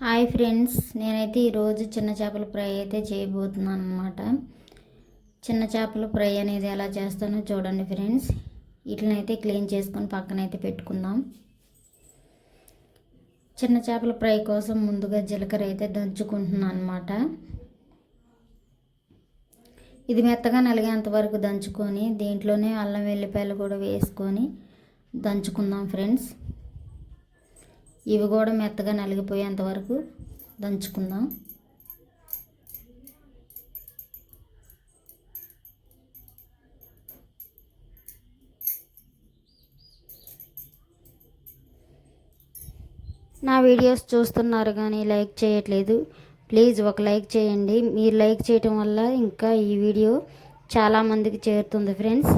Hi friends, నేనైతే ఈరోజు చిన్న చేపల ఫ్రై అయితే చేయబోతున్నాను అనమాట. చిన్న చేపల ఫ్రై అనేది ఎలా చేస్తానో చూడండి ఫ్రెండ్స్. వీటినైతే క్లీన్ చేసుకొని పక్కనైతే పెట్టుకుందాం. చిన్న చేపల ఫ్రై కోసం ముందుగా జీలకర్ర అయితే దంచుకుంటున్నాను అనమాట. ఇది మెత్తగా నలిగేంత వరకు దంచుకొని దీంట్లోనే అల్లం వెల్లిపాయలు కూడా వేసుకొని దంచుకుందాం ఫ్రెండ్స్. ఇవి కూడా మెత్తగా నలిగిపోయేంత వరకు దంచుకుందాం. నా వీడియోస్ చూస్తున్నారు కానీ లైక్ చేయట్లేదు. ప్లీజ్ ఒక లైక్ చేయండి. మీరు లైక్ చేయటం వల్ల ఇంకా ఈ వీడియో చాలామందికి చేరుతుంది ఫ్రెండ్స్.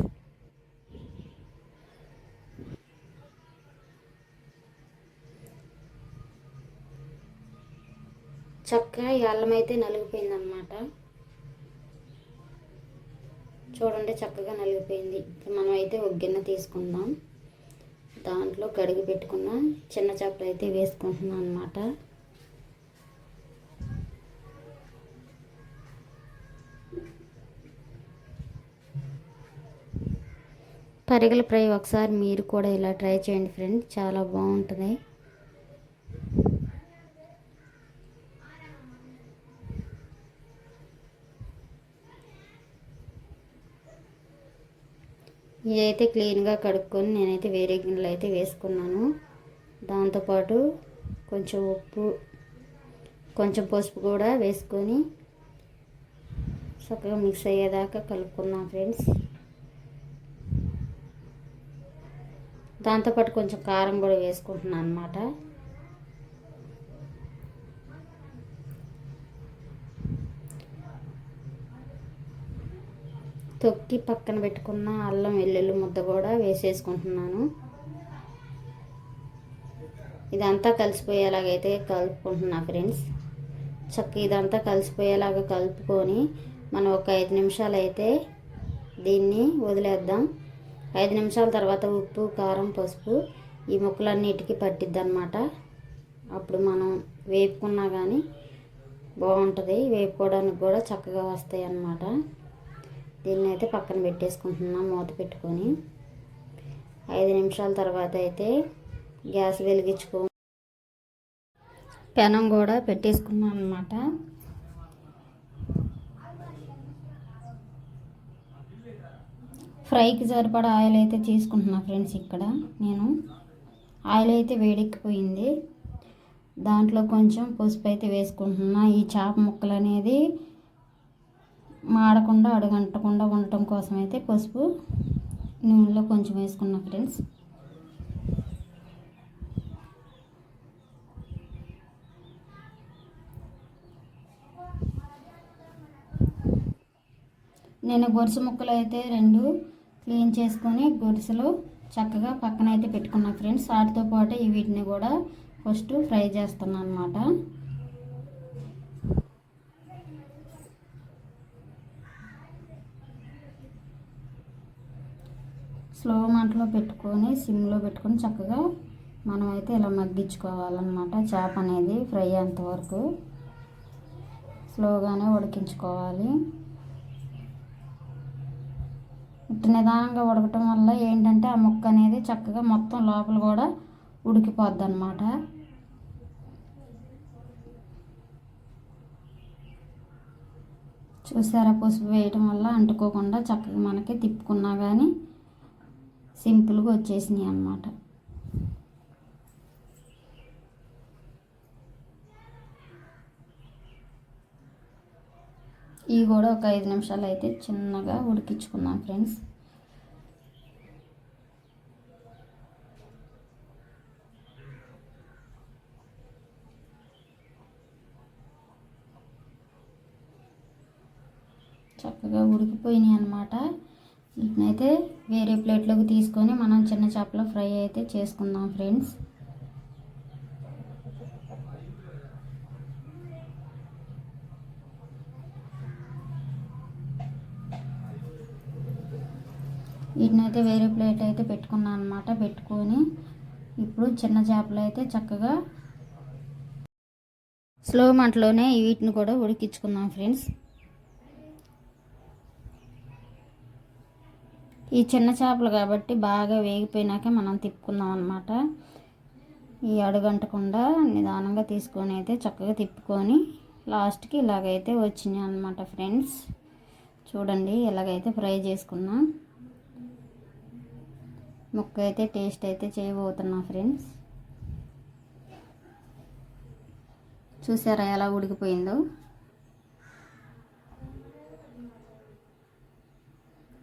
చక్కగా ఈ అల్లం అయితే నలిగిపోయిందనమాట. చూడండి, చక్కగా నలిగిపోయింది. మనం అయితే ఒక గిన్నె తీసుకుందాం. దాంట్లో కడిగి పెట్టుకున్న చిన్న చేపలు అయితే వేసుకుంటున్నాం అనమాట. పరిగెల ఫ్రై ఒకసారి మీరు కూడా ఇలా ట్రై చేయండి ఫ్రెండ్స్, చాలా బాగుంటుంది. ఇదైతే క్లీన్గా కడుక్కొని నేనైతే వేరే గిన్నెలు అయితే వేసుకున్నాను. దాంతోపాటు కొంచెం ఉప్పు, కొంచెం పసుపు కూడా వేసుకొని చక్కగా మిక్స్ అయ్యేదాకా కలుపుకుందాం ఫ్రెండ్స్. దాంతోపాటు కొంచెం కారం కూడా వేసుకుంటున్నాను అన్నమాట. తొక్కి పక్కన పెట్టుకున్న అల్లం వెల్లుల్లి ముద్ద కూడా వేసేసుకుంటున్నాను. ఇదంతా కలిసిపోయేలాగైతే కలుపుకుంటున్నా ఫ్రెండ్స్. చక్కగా ఇదంతా కలిసిపోయేలాగా కలుపుకొని మనం ఒక 5 నిమిషాలు అయితే దీన్ని వదిలేద్దాం. 5 నిమిషాల తర్వాత ఉప్పు, కారం, పసుపు ఈ ముక్కలన్నిటికీ పట్టిద్ది అన్నమాట. అప్పుడు మనం వేపుకున్నా కానీ బాగుంటుంది. వేపుకోవడానికి కూడా చక్కగా వస్తాయి అన్నమాట. దీన్ని అయితే పక్కన పెట్టేసుకుంటున్నాం మూత పెట్టుకొని. 5 నిమిషాల తర్వాత అయితే గ్యాస్ వెలిగించుకో పెనం కూడా పెట్టేసుకున్నాం అన్నమాట. ఫ్రైకి సరిపడా ఆయిల్ అయితే తీసుకుంటున్నా ఫ్రెండ్స్. ఇక్కడ నేను ఆయిల్ అయితే వేడెక్కిపోయింది. దాంట్లో కొంచెం పసుపు అయితే వేసుకుంటున్నా. ఈ చేప ముక్కలు అనేది మాడకుండా అడుగంటకుండా ఉండటం కోసం అయితే పసుపు నూనెలో కొంచెం వేసుకున్నా ఫ్రెండ్స్. నేను గొలుసు ముక్కలు అయితే 2 క్లీన్ చేసుకొని గొలుసులు చక్కగా పక్కన అయితే పెట్టుకున్నా ఫ్రెండ్స్. వాటితో పాటు వీటిని కూడా ఫస్ట్ ఫ్రై చేస్తున్నాను అన్నమాట. స్లో మంటలో పెట్టుకొని సిమ్లో పెట్టుకొని చక్కగా మనం అయితే ఇలా మగ్గించుకోవాలన్నమాట. చేప అనేది ఫ్రై అయ్యేంతవరకు స్లోగానే ఉడికించుకోవాలి. ఇట్లా నిదానంగా ఉడకటం వల్ల ఏంటంటే ఆ ముక్క అనేది చక్కగా మొత్తం లోపల కూడా ఉడికిపోద్ది అన్నమాట. చూసారా, పసుపు వేయటం వల్ల అంటుకోకుండా చక్కగా మనకి తిప్పుకున్నా కానీ సింపుల్గా వచ్చేసినాయి అన్నమాట. ఇవి కూడా ఒక 5 నిమిషాలు అయితే చిన్నగా ఉడికించుకుందాం ఫ్రెండ్స్. చక్కగా ఉడికిపోయినాయి అన్నమాట. వీటినైతే వేరే ప్లేట్లోకి తీసుకొని మనం చిన్న చేపల ఫ్రై అయితే చేసుకుందాం ఫ్రెండ్స్. వీటినైతే వేరే ప్లేట్ అయితే పెట్టుకున్నాను అన్నమాట. పెట్టుకొని ఇప్పుడు చిన్న చేపలు అయితే చక్కగా స్లో మంటలోనే వీటిని కూడా ఉడికించుకుందాం ఫ్రెండ్స్. ఈ చిన్న చేపలు కాబట్టి బాగా వేగిపోయినాక మనం తిప్పుకుందాం అన్నమాట. ఈ అడుగంటకుండా నిదానంగా తీసుకొని అయితే చక్కగా తిప్పుకొని లాస్ట్కి ఇలాగైతే వచ్చినాయి అన్నమాట ఫ్రెండ్స్. చూడండి ఇలాగైతే ఫ్రై చేసుకున్నా. ముక్క అయితే టేస్ట్ అయితే చేయబోతున్నా ఫ్రెండ్స్. చూసారా ఎలా ఉడికిపోయిందో.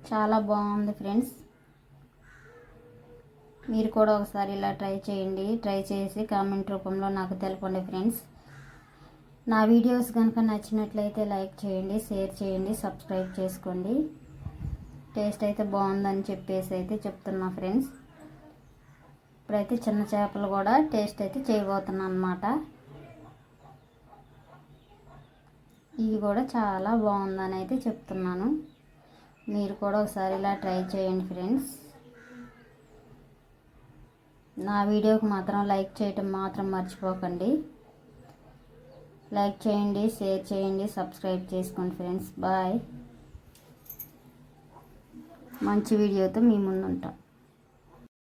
చాలా బాగుంది ఫ్రెండ్స్. మీరు కూడా ఒకసారి ఇలా ట్రై చేయండి. ట్రై చేసి కామెంట్ రూపంలో నాకు తెలపండి ఫ్రెండ్స్. నా వీడియోస్ కనుక నచ్చినట్లయితే లైక్ చేయండి, షేర్ చేయండి, సబ్స్క్రైబ్ చేసుకోండి. టేస్ట్ అయితే బాగుందని చెప్పేసి అయితే చెప్తున్నా ఫ్రెండ్స్. ఇప్పుడైతే చిన్న చేపలు కూడా టేస్ట్ అయితే చేయబోతున్నా అన్నమాట. ఇవి కూడా చాలా బాగుందని అయితే చెప్తున్నాను. మీరు కూడా ఒకసారి ఇలా ట్రై చేయండి ఫ్రెండ్స్. నా వీడియోకి మాత్రం లైక్ చేయటం మాత్రం మర్చిపోకండి. లైక్ చేయండి, షేర్ చేయండి, సబ్స్క్రైబ్ చేసుకోండి ఫ్రెండ్స్. బాయ్. మంచి వీడియోతో మీ ముందు ఉంటాం.